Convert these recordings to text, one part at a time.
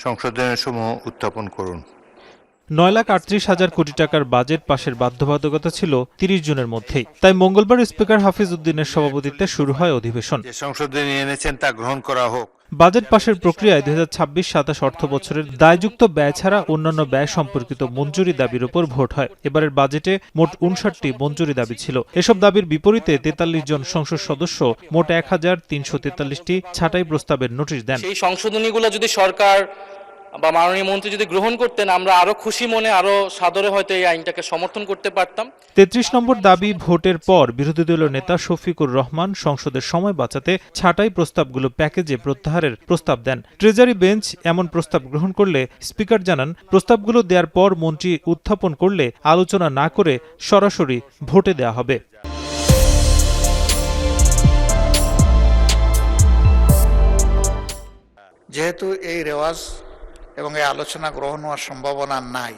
সংশোধনীসমূহ উত্থাপন করুন। 9,38,000 কোটি টাকার বাজেট পাশের বাধ্যবাধকতা ছিল 30 জুনের মধ্যেই। তাই মঙ্গলবার স্পিকার হাফিজ উদ্দিনের সভাপতিত্বে শুরু হয় অধিবেশন। যে সংশোধনী এনেছেন তা গ্রহণ করা হোক। বাজেট পাশের প্রক্রিয়ায় 2026-27 অর্থ বছরের দায়যুক্ত ব্যয় ছাড়া অন্যান্য ব্যয় সম্পর্কিত মঞ্জুরি দাবির উপর ভোট হয়। এবারের বাজেটে মোট 59টি মঞ্জুরি দাবি ছিল। এসব দাবির বিপরীতে 43 জন সংসদ সদস্য মোট 1,343টি ছাঁটাই প্রস্তাবের নোটিশ দেন। সেই সংশোধনীগুলো যদি সরকার বা মাননীয় মন্ত্রী যদি গ্রহণ করতেন, আমরা আরো খুশি মনে আরো সাদরে হয়তো এই আইনটাকে সমর্থন করতে পারতাম। 33 নম্বর দাবি ভোটের পর বিরোধী দলীয় নেতা শফিকুর রহমান সংসদের সময় বাঁচাতে ছাঁটাই প্রস্তাবগুলো প্যাকেজে প্রত্যাহারের প্রস্তাব দেন। ট্রেজারি বেঞ্চ এমন প্রস্তাব গ্রহণ করলে স্পিকার জানান, প্রস্তাবগুলো দেওয়ার পর মন্ত্রী উত্থাপন করলে আলোচনা না করে সরাসরি ভোটে দেওয়া হবে। যেহেতু এই রেওয়াজ এবং এই আলোচনা গ্রহণ হওয়ার সম্ভাবনা নাই,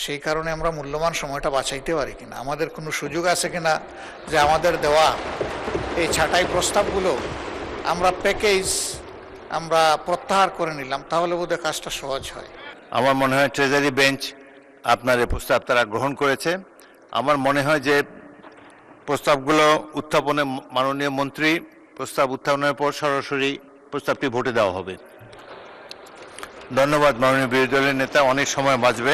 সেই কারণে আমরা মূল্যবান সময়টা বাঁচাইতে পারি কিনা, আমাদের কোনো সুযোগ আছে কিনা যে আমাদের দেওয়া এই ছাঁটাই প্রস্তাবগুলো আমরা আমরা প্রত্যাহার করে নিলাম, তাহলে বোধহয় কাজটা সহজ হয়। আমার মনে হয় ট্রেজারি বেঞ্চ আপনার এই প্রস্তাব তারা গ্রহণ করেছে। আমার মনে হয় যে প্রস্তাবগুলো উত্থাপনে মাননীয় মন্ত্রী প্রস্তাব উত্থাপনের পর সরাসরি প্রস্তাবটি ভোটে দেওয়া হবে। ধন্যবাদ মাননীয় বিরোধী দলের নেতা, অনেক সময় বাঁচবে।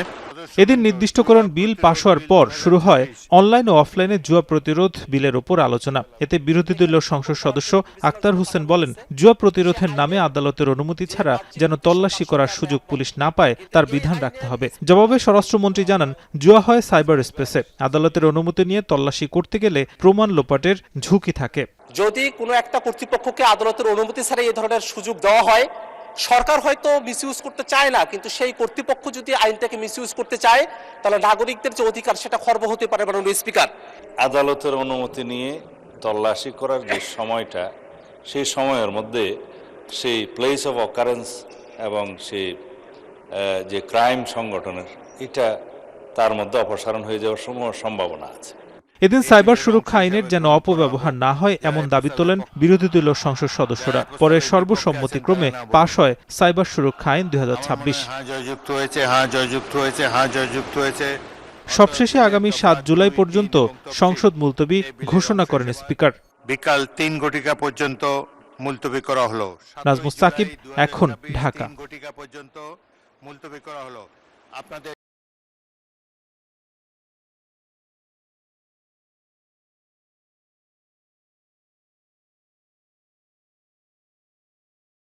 এদিন নির্দিষ্টকরণ বিল পাশ হওয়ার পর শুরু হয় অনলাইন ও অফলাইনে জুয়া প্রতিরোধ বিলের উপর আলোচনা। এতে বিরোধী দলীয় সংসদ সদস্য আক্তার হোসেন বলেন, জুয়া প্রতিরোধের নামে আদালতের অনুমতি ছাড়া যেন তল্লাশি করার সুযোগ পুলিশ না পায় তার বিধান রাখতে হবে। জবাবে স্বরাষ্ট্রমন্ত্রী জানান, জুয়া হয় সাইবার স্পেসে, আদালতের অনুমতি নিয়ে তল্লাশি করতে গেলে প্রমাণ লোপাটের ঝুঁকি থাকে। যদি কোনো একটা কর্তৃপক্ষকে আদালতের অনুমতি ছাড়া এই ধরনের সুযোগ দেওয়া হয়, সরকার হয়তো মিসইউজ করতে চায় না, কিন্তু সেই কর্তৃপক্ষ যদি আইনটাকে মিসইউজ করতে চায়, তাহলে নাগরিকদের যে অধিকার সেটা খর্ব হতে পারে। মাননীয় স্পিকার, আদালতের অনুমতি নিয়ে তল্লাশি করার যে সময়টা, সেই সময়ের মধ্যে সেই প্লেস অফ অকারেন্স এবং সেই যে ক্রাইম সংগঠনের এটা তার মধ্যে অপসারণ হয়ে যাওয়ার সম্ভাবনা আছে। এদিন সাইবার সুরক্ষা আইনের যেন অপব্যবহার না হয় এমন দাবি তোলেন বিরোধী দলীয় সংসদ সদস্যরা। পরে সর্বসম্মতিক্রমে পাশ হয় সাইবার সুরক্ষা আইন 2026। সবশেষে আগামী 7 জুলাই পর্যন্ত সংসদ মুলতবি ঘোষণা করেন স্পিকার। বিকাল 3 ঘটিকা পর্যন্ত মুলতবি করা হলো। নাজমুস সাকিব, এখন, ঢাকা। মুলতবি করা হলো। আপনাদের